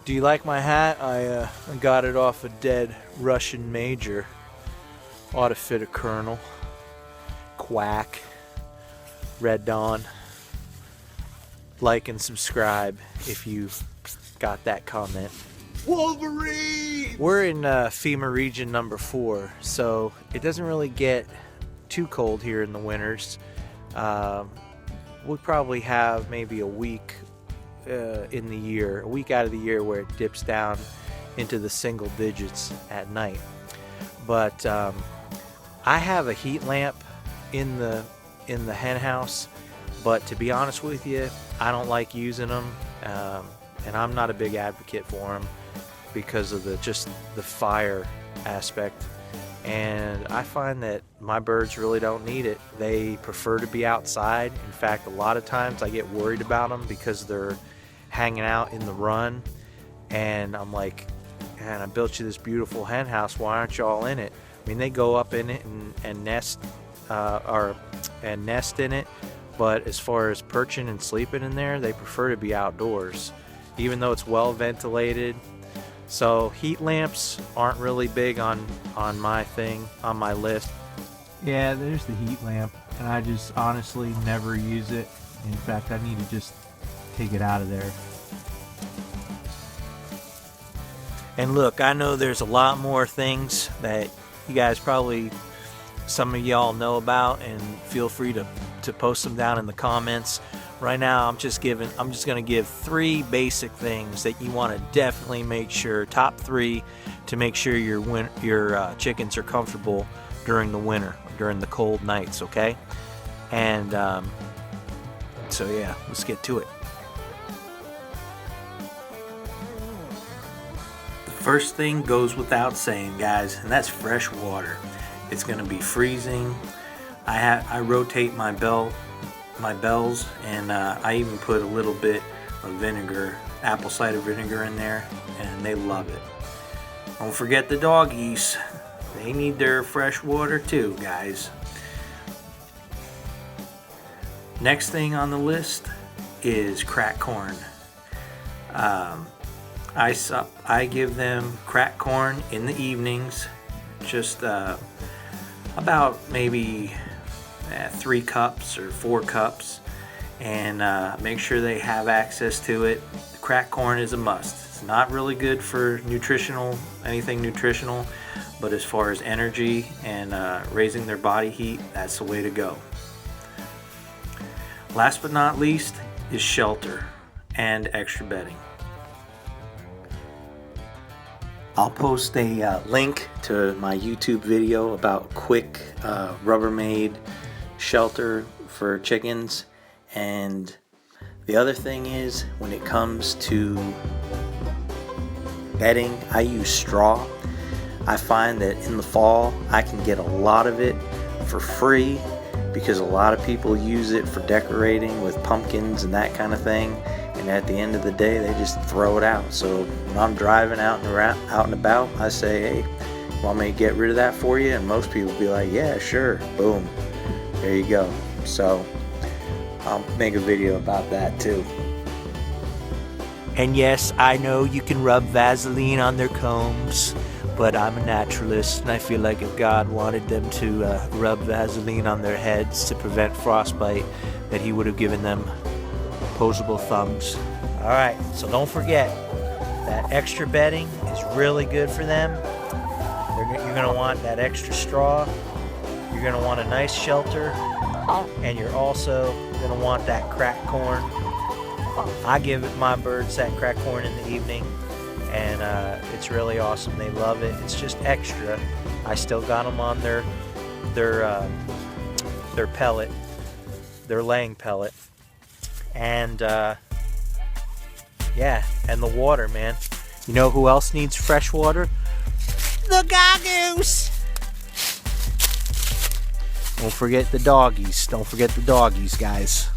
Do you like my hat? I got it off a dead Russian major. Ought to fit a colonel. Quack. Red Dawn. Like and subscribe if you got that comment. Wolverine! We're in FEMA region number 4, so it doesn't really get too cold here in the winters. We probably have maybe a week in the year, a week out of the year where it dips down into the single digits at night. But I have a heat lamp in the hen house, but to be honest with you, I don't like using them, and I'm not a big advocate for them because of the fire aspect. And I find that my birds really don't need it. They prefer to be outside. In fact, a lot of times I get worried about them because they're hanging out in the run, and I'm like, man, I built you this beautiful hen house, why aren't you all in it? I mean, they go up in it and nest in it, but as far as perching and sleeping in there, they prefer to be outdoors, even though it's well ventilated. So heat lamps aren't really big on my list. Yeah, there's the heat lamp, and I just honestly never use it. In fact, I need to just take it out of there. And look, I know there's a lot more thing that you guys probably, some of y'all know about, and feel free to post them down in the comments. Right now, I'm just going to give 3 basic things that you want to definitely make sure, top 3, to make sure your chickens are comfortable during the winter, during the cold nights, okay? And so yeah, let's get to it. The first thing goes without saying, guys, and that's fresh water. It's going to be freezing. I rotate my bells, and I even put a little bit of vinegar, apple cider vinegar in there, and they love it. Don't forget the doggies. They need their fresh water too, guys. Next thing on the list is cracked corn. I give them cracked corn in the evenings, just about maybe 3 cups or 4 cups, and make sure they have access to it. Cracked corn is a must. It's not really good for anything nutritional, but as far as energy and raising their body heat, that's the way to go. Last but not least is shelter and extra bedding. I'll post a link to my YouTube video about quick Rubbermaid shelter for chickens. And the other thing is, when it comes to bedding, I use straw. I find that in the fall I can get a lot of it for free, because a lot of people use it for decorating with pumpkins and that kind of thing, and at the end of the day they just throw it out. So when I'm driving out and about, I say, hey, want me to get rid of that for you? And most people be like, yeah, sure. Boom, there you go. So I'll make a video about that too. And yes, I know you can rub Vaseline on their combs, but I'm a naturalist, and I feel like if God wanted them to rub Vaseline on their heads to prevent frostbite, that he would have given them opposable thumbs. Alright, so don't forget, that extra bedding is really good for them. You're going to want that extra straw. You're going to want a nice shelter, and you're also going to want that cracked corn. I give my birds that cracked corn in the evening, and it's really awesome. They love it. It's just extra. I still got them on their pellet, their laying pellet, and yeah, and the water, man. You know who else needs fresh water? The goggoose. Don't forget the doggies. Don't forget the doggies, guys.